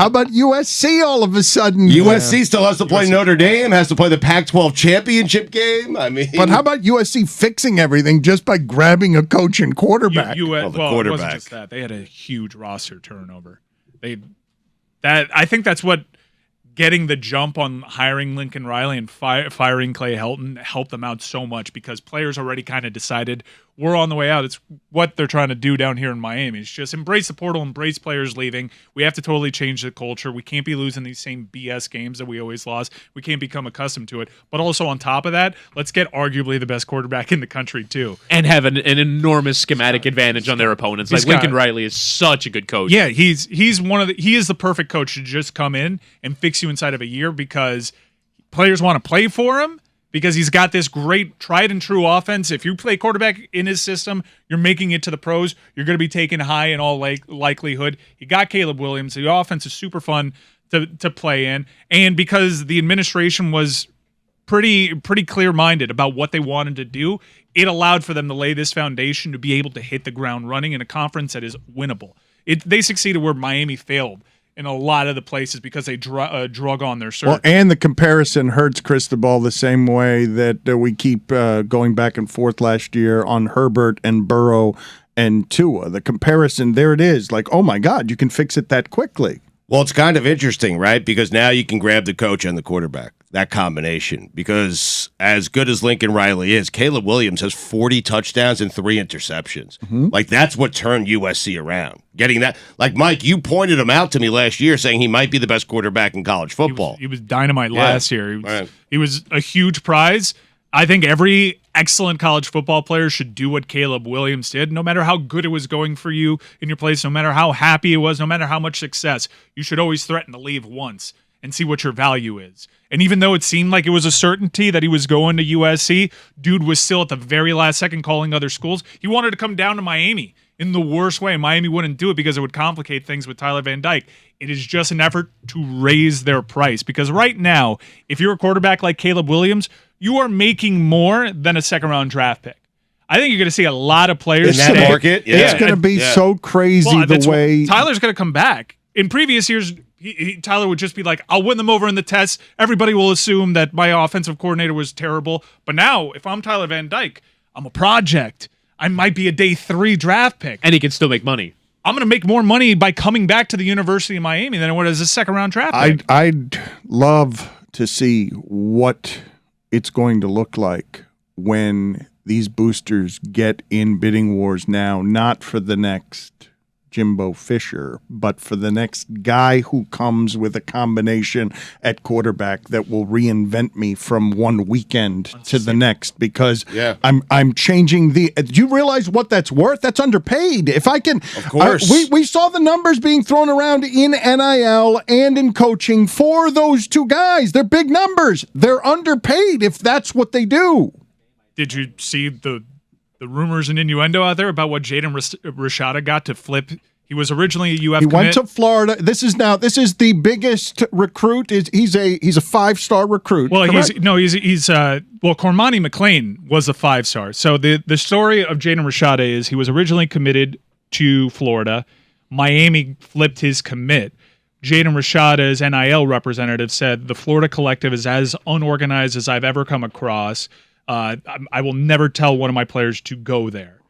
How about USC all of a sudden? USC still has to play Notre Dame, has to play the Pac-12 championship game. I mean, but how about USC fixing everything just by grabbing a coach and quarterback? It wasn't just that. They had a huge roster turnover. I think that's what getting the jump on hiring Lincoln Riley and firing Clay Helton helped them out so much because players already kind of decided we're on the way out. It's what they're trying to do down here in Miami. It's just embrace the portal, embrace players leaving. We have to totally change the culture. We can't be losing these same BS games that we always lost. We can't become accustomed to it. But also on top of that, let's get arguably the best quarterback in the country too. And have an enormous schematic advantage on their opponents. Like Lincoln Riley is such a good coach. Yeah, he is the perfect coach to just come in and fix you inside of a year because players want to play for him. Because he's got this great tried and true offense. If you play quarterback in his system, you're making it to the pros. You're going to be taken high in all likelihood. He got Caleb Williams. The offense is super fun to play in. And because the administration was pretty clear-minded about what they wanted to do, it allowed for them to lay this foundation to be able to hit the ground running in a conference that is winnable. They succeeded where Miami failed in a lot of the places because they drug on their search. Well, and the comparison hurts Cristobal the same way that we keep going back and forth last year on Herbert and Burrow and Tua. The comparison, there it is. Like, oh, my God, you can fix it that quickly. Well, it's kind of interesting, right? Because now you can grab the coach and the quarterback, that combination. Because as good as Lincoln Riley is, Caleb Williams has 40 touchdowns and 3 interceptions. Mm-hmm. Like, that's what turned USC around. Getting that. Like, Mike, you pointed him out to me last year saying he might be the best quarterback in college football. He was dynamite last year. He was a huge prize. I think every excellent college football player should do what Caleb Williams did, no matter how good it was going for you in your place, no matter how happy it was, no matter how much success. You should always threaten to leave once and see what your value is. And even though it seemed like it was a certainty that he was going to USC, dude was still at the very last second calling other schools. He wanted to come down to Miami in the worst way. Miami wouldn't do it because it would complicate things with Tyler Van Dyke. It is just an effort to raise their price. Because right now, if you're a quarterback like Caleb Williams, you are making more than a second-round draft pick. I think you're going to see a lot of players in that market. Yeah. It's going to be so crazy the way Tyler's going to come back. In previous years, Tyler would just be like, I'll win them over in the test. Everybody will assume that my offensive coordinator was terrible. But now, if I'm Tyler Van Dyke, I'm a project. I might be a day 3 draft pick. And he can still make money. I'm going to make more money by coming back to the University of Miami than I would as a second-round draft pick. I'd love to see what it's going to look like when these boosters get in bidding wars now, not for the next Jimbo Fisher, but for the next guy who comes with a combination at quarterback that will reinvent me from one weekend to the next, because I'm changing the. Do you realize what that's worth? That's underpaid. If I can, of course, we saw the numbers being thrown around in NIL and in coaching for those two guys. They're big numbers. They're underpaid if that's what they do. Did you see the rumors and innuendo out there about what Jaden Rashada got to flip? He was originally a UF commit. Went to Florida. This is the biggest recruit. He's a 5-star recruit. Well, Cormani McClain was a 5-star. So the story of Jaden Rashada is he was originally committed to Florida. Miami flipped his commit. Jaden Rashada's NIL representative said the Florida collective is as unorganized as I've ever come across. I will never tell one of my players to go there.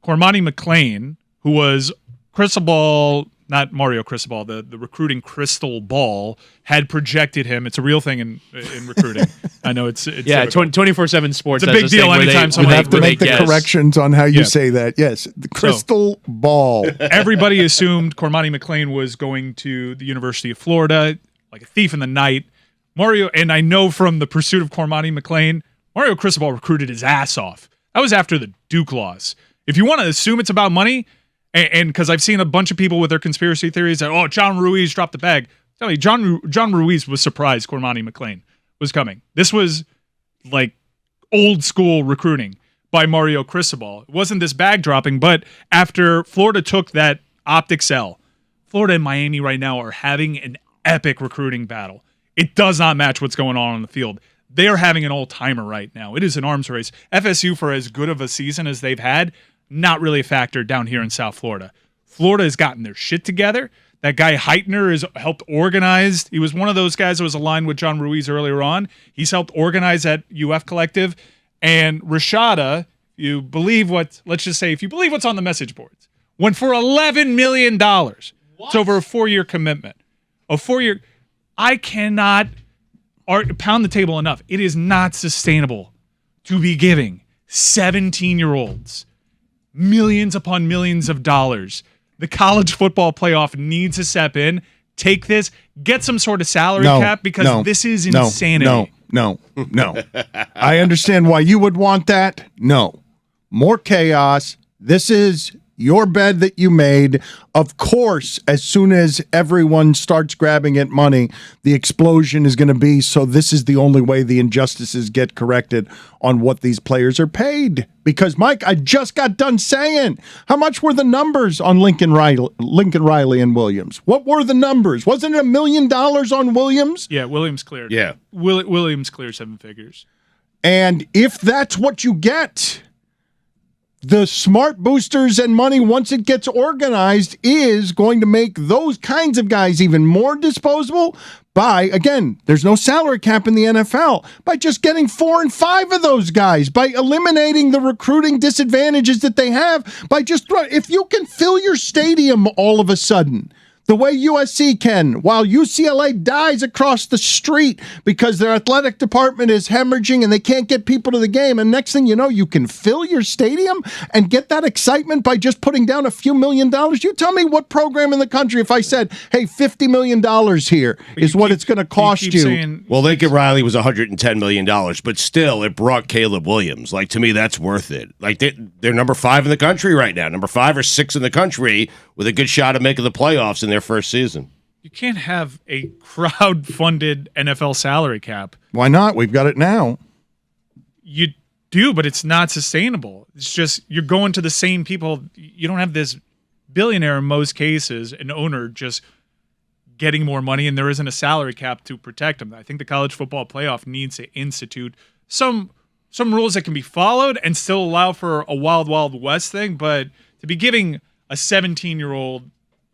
Cormani McClain, who was Cristobal, not Mario Cristobal, the recruiting crystal ball, had projected him. It's a real thing in recruiting. I know it's 24/7 sports. It's a big deal anytime somebody have to make the corrections on how you say that. Yes, the crystal ball. Everybody assumed Cormani McClain was going to the University of Florida like a thief in the night. Mario, and I know from the pursuit of Cormani McClain, Mario Cristobal recruited his ass off. That was after the Duke loss. If you want to assume it's about money, and because I've seen a bunch of people with their conspiracy theories that, John Ruiz dropped the bag. Tell me, John Ruiz was surprised Cormani McClain was coming. This was like old school recruiting by Mario Cristobal. It wasn't this bag dropping, but after Florida took that optics L, Florida and Miami right now are having an epic recruiting battle. It does not match what's going on the field. They are having an all-timer right now. It is an arms race. FSU, for as good of a season as they've had, not really a factor down here in South Florida. Florida has gotten their shit together. That guy Heitner has helped organize. He was one of those guys that was aligned with John Ruiz earlier on. He's helped organize that UF collective. And Rashada, if you believe what's on the message boards, went for $11 million. It's over a 4-year commitment. A 4-year. I cannot pound the table enough. It is not sustainable to be giving 17-year-olds millions upon millions of dollars. The college football playoff needs to step in, take this, get some sort of salary cap, because this is insanity. No. I understand why you would want that. No. More chaos. This is your bed that you made. Of course, as soon as everyone starts grabbing at money, the explosion is going to be, so this is the only way the injustices get corrected on what these players are paid. Because, Mike, I just got done saying, how much were the numbers on Lincoln Riley and Williams? What were the numbers? Wasn't it $1 million on Williams? Yeah, Williams cleared. Yeah. Williams cleared 7 figures. And if that's what you get, the smart boosters and money, once it gets organized, is going to make those kinds of guys even more disposable by, again, there's no salary cap in the NFL, by just getting 4 and 5 of those guys, by eliminating the recruiting disadvantages that they have, by just, if you can fill your stadium all of a sudden, the way USC can, while UCLA dies across the street because their athletic department is hemorrhaging and they can't get people to the game. And next thing you know, you can fill your stadium and get that excitement by just putting down a few $1 million. You tell me what program in the country, if I said, hey, $50 million here is what it's going to cost you. Well, Lincoln Riley was $110 million, but still, it brought Caleb Williams. Like, to me, that's worth it. Like, they're number 5 in the country right now, number 5 or 6 in the country, with a good shot of making the playoffs in their first season. You can't have a crowd-funded NFL salary cap. Why not? We've got it now. You do, but it's not sustainable. It's just you're going to the same people. You don't have this billionaire in most cases, an owner just getting more money, and there isn't a salary cap to protect them. I think the college football playoff needs to institute some rules that can be followed and still allow for a wild, wild west thing, but to be giving a 17-year-old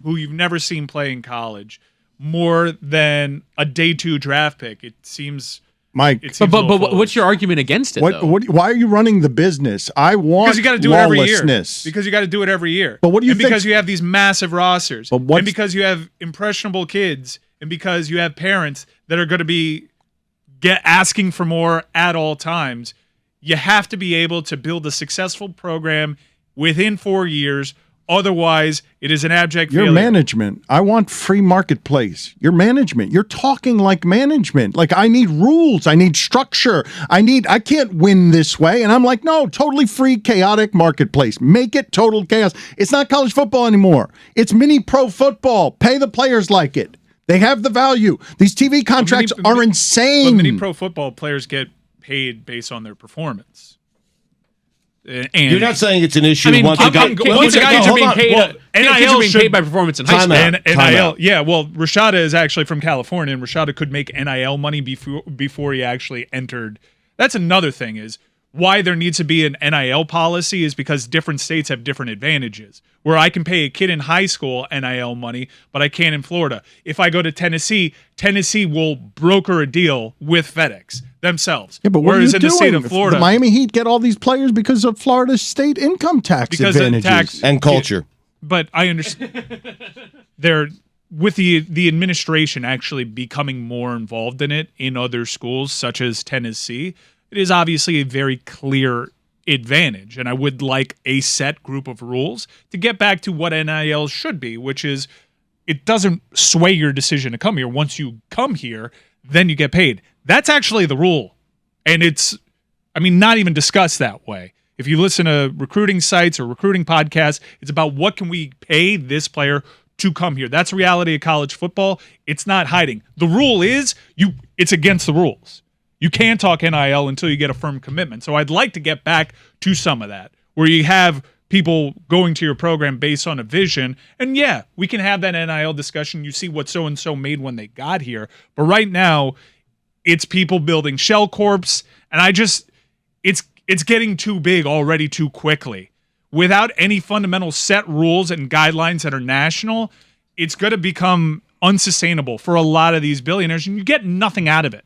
who you've never seen play in college more than a day 2 draft pick, it seems... Mike, but what's your argument against it? Why are you running the business? I want because you got to do it every year. Because you got to do it every year. But what do you think? Because you have these massive rosters, and because you have impressionable kids, and because you have parents that are going to be asking for more at all times, you have to be able to build a successful program within 4 years. Otherwise, it is an abject failure. Your management. I want free marketplace. Your management. You're talking like management. Like, I need rules. I need structure. I can't win this way. And I'm like, no, totally free, chaotic marketplace. Make it total chaos. It's not college football anymore. It's mini pro football. Pay the players like it. They have the value. These TV contracts are insane. But mini pro football players get paid based on their performance. And you're not saying it's an issue. I mean, once guys are being paid, NIL being paid by performance in high school. NIL, yeah. Well, Rashada is actually from California, and Rashada could make NIL money before he actually entered. That's another thing is why there needs to be an NIL policy is because different states have different advantages. Where I can pay a kid in high school NIL money, but I can't in Florida. If I go to Tennessee, Tennessee will broker a deal with FedEx themselves. Yeah, but whereas in the state of Florida, the Miami Heat get all these players because of Florida's state income tax advantages and culture. But I understand they're with the administration actually becoming more involved in it in other schools such as Tennessee. It is obviously a very clear advantage, and I would like a set group of rules to get back to what NIL should be, which is it doesn't sway your decision to come here. Once you come here, then you get paid. That's actually the rule, and it's, not even discussed that way. If you listen to recruiting sites or recruiting podcasts, it's about what can we pay this player to come here. That's the reality of college football. It's not hiding. The rule is it's against the rules. You can't talk NIL until you get a firm commitment. So I'd like to get back to some of that, where you have people going to your program based on a vision. And yeah, we can have that NIL discussion. You see what so-and-so made when they got here. But right now, it's people building shell corps. And it's getting too big already too quickly. Without any fundamental set rules and guidelines that are national, it's going to become unsustainable for a lot of these billionaires, and you get nothing out of it.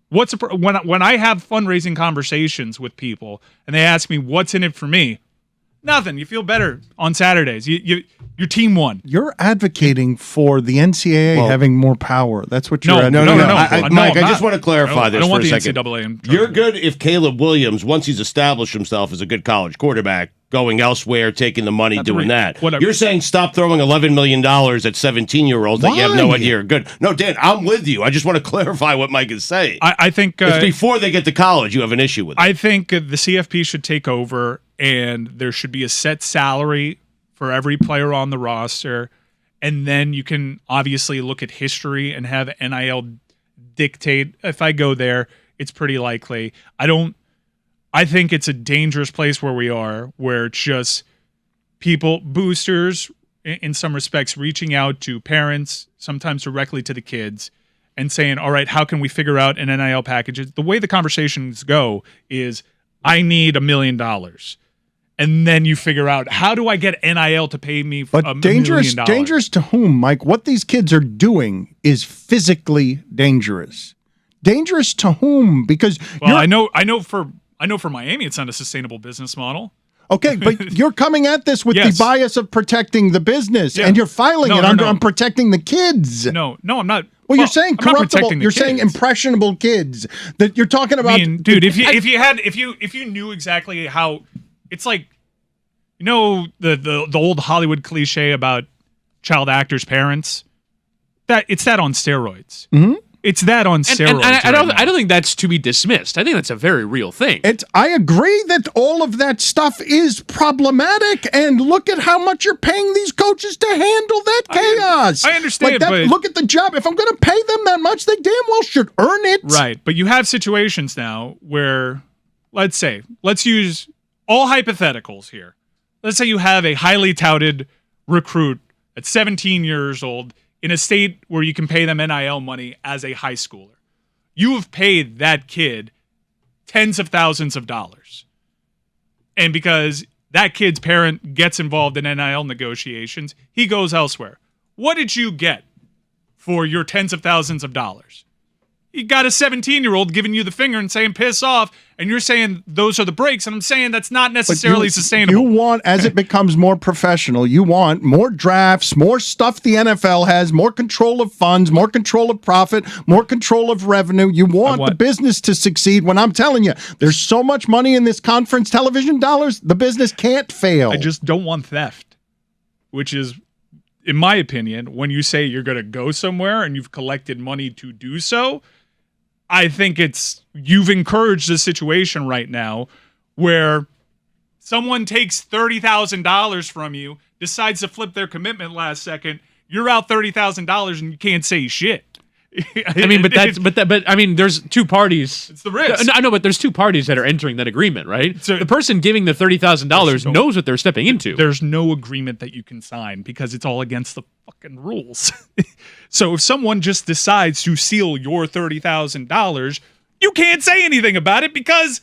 When I have fundraising conversations with people and they ask me what's in it for me, nothing. You feel better on Saturdays. Your team won. You're advocating for the NCAA having more power. That's what you're No. Mike, I I'm just not. want to clarify this I don't for want a the second. NCAA. You're good if Caleb Williams, once he's established himself as a good college quarterback, going elsewhere, taking the money, doing that. Whatever. You're saying stop throwing $11 million at 17-year-olds that you have no Why? idea are good. No, Dan, I'm with you. I just want to clarify what Mike is saying. I think it's before they get to college, you have an issue with it. I think the CFP should take over, and there should be a set salary for every player on the roster. And then you can obviously look at history and have NIL dictate. If I go there, it's pretty likely. I think it's a dangerous place where we are, where it's just people, boosters, in some respects, reaching out to parents, sometimes directly to the kids, and saying, all right, how can we figure out an NIL package? The way the conversations go is, I need $1 million. And then you figure out, how do I get NIL to pay me But $1 dangerous, million? dangerous to whom, Mike? What these kids are doing is physically dangerous. Dangerous to whom? Because Well, I know for Miami, it's not a sustainable business model. okay, but you're coming at this with Yes. the bias of protecting the business, Yeah. and you're filing No, it no, under no. I'm protecting the kids. No, I'm not. Well, you're saying I'm not corruptible. protecting the You're saying kids. impressionable kids. That you're talking about. I mean, dude, if you knew exactly how, it's like, the old Hollywood cliche about child actors' parents. It's that on steroids. Mm-hmm. It's that on steroids. And I don't think that's to be dismissed. I think that's a very real thing. I agree that all of that stuff is problematic, and look at how much you're paying these coaches to handle that chaos. I understand, but look at the job. If I'm going to pay them that much, they damn well should earn it. Right, but you have situations now where, let's use all hypotheticals here. Let's say you have a highly touted recruit at 17 years old in a state where you can pay them NIL money as a high schooler. You have paid that kid tens of thousands of dollars. And because that kid's parent gets involved in NIL negotiations, he goes elsewhere. What did you get for your tens of thousands of dollars? You got a 17-year-old giving you the finger and saying, piss off, and you're saying those are the breaks, and I'm saying that's not necessarily sustainable. You want, as it becomes more professional, you want more drafts, more stuff the NFL has, more control of funds, more control of profit, more control of revenue. You want the business to succeed. When I'm telling you, there's so much money in this conference television dollars, the business can't fail. I just don't want theft, which is, in my opinion, when you say you're going to go somewhere and you've collected money to do so, I think you've encouraged a situation right now where someone takes $30,000 from you, decides to flip their commitment last second, you're out $30,000 and you can't say shit. I mean, but I mean, there's two parties. It's the risk. I know, but there's two parties that are entering that agreement, right? So the person giving the $30,000 knows what they're stepping into. There's no agreement that you can sign because it's all against the fucking rules. So if someone just decides to seal your $30,000, you can't say anything about it because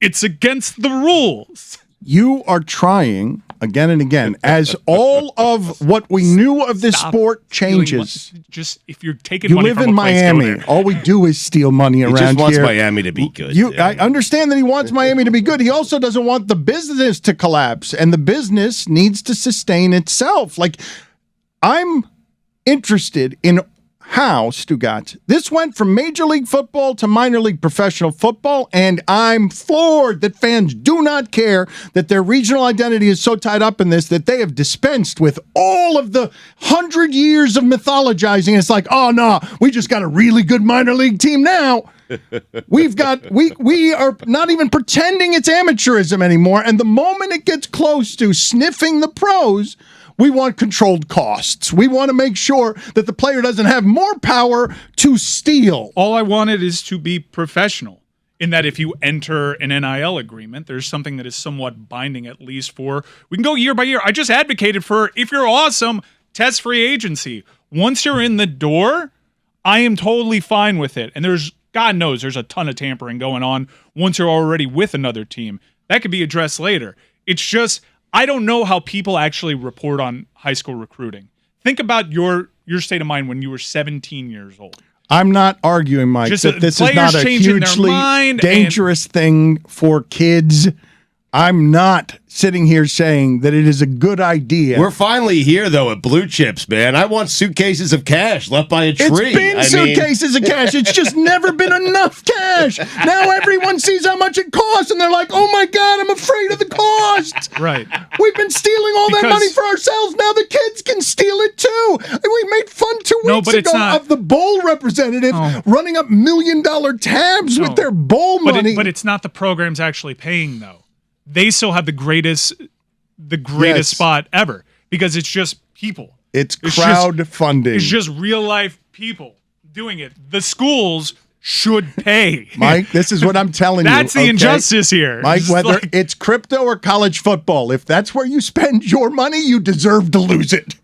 it's against the rules. You are trying again and again, as all of what we knew of this sport changes. Just if you're taking You money live from in a place, go Miami. there. All we do is steal money He around just wants here. Miami to be good. I understand that he wants Miami to be good. He also doesn't want the business to collapse, and the business needs to sustain itself. Like, I'm interested in how, Stugotz, this went from Major League Football to minor league professional football, and I'm floored that fans do not care that their regional identity is so tied up in this that they have dispensed with all of the 100 years of mythologizing. It's like, oh, no, we just got a really good minor league team now. We are not even pretending it's amateurism anymore, and the moment it gets close to sniffing the pros, we want controlled costs. We want to make sure that the player doesn't have more power to steal. All I wanted is to be professional in that if you enter an NIL agreement, there's something that is somewhat binding, at least for, we can go year by year. I just advocated for, if you're awesome, test free agency. Once you're in the door, I am totally fine with it. And God knows there's a ton of tampering going on once you're already with another team. That could be addressed later. It's just, I don't know how people actually report on high school recruiting. think about your state of mind when you were 17 years old. I'm not arguing, Mike, that this is not a hugely dangerous thing for kids. I'm not sitting here saying that it is a good idea. We're finally here, though, at Blue Chips, man. I want suitcases of cash left by a tree. It's been suitcases of cash. It's just never been enough cash. Now everyone sees how much it costs, and they're like, oh, my God, I'm afraid of the cost. Right. We've been stealing all that money for ourselves. Now the kids can steal it, too. We made fun 2 weeks ago of the bowl representative running up $1 million tabs with their bowl money. But it's not the programs actually paying, though. They still have the greatest spot ever because it's just people. It's crowdfunding. It's just real life people doing it. The schools should pay. Mike, this is what I'm telling you. That's the injustice here. Mike, whether it's crypto or college football, if that's where you spend your money, you deserve to lose it.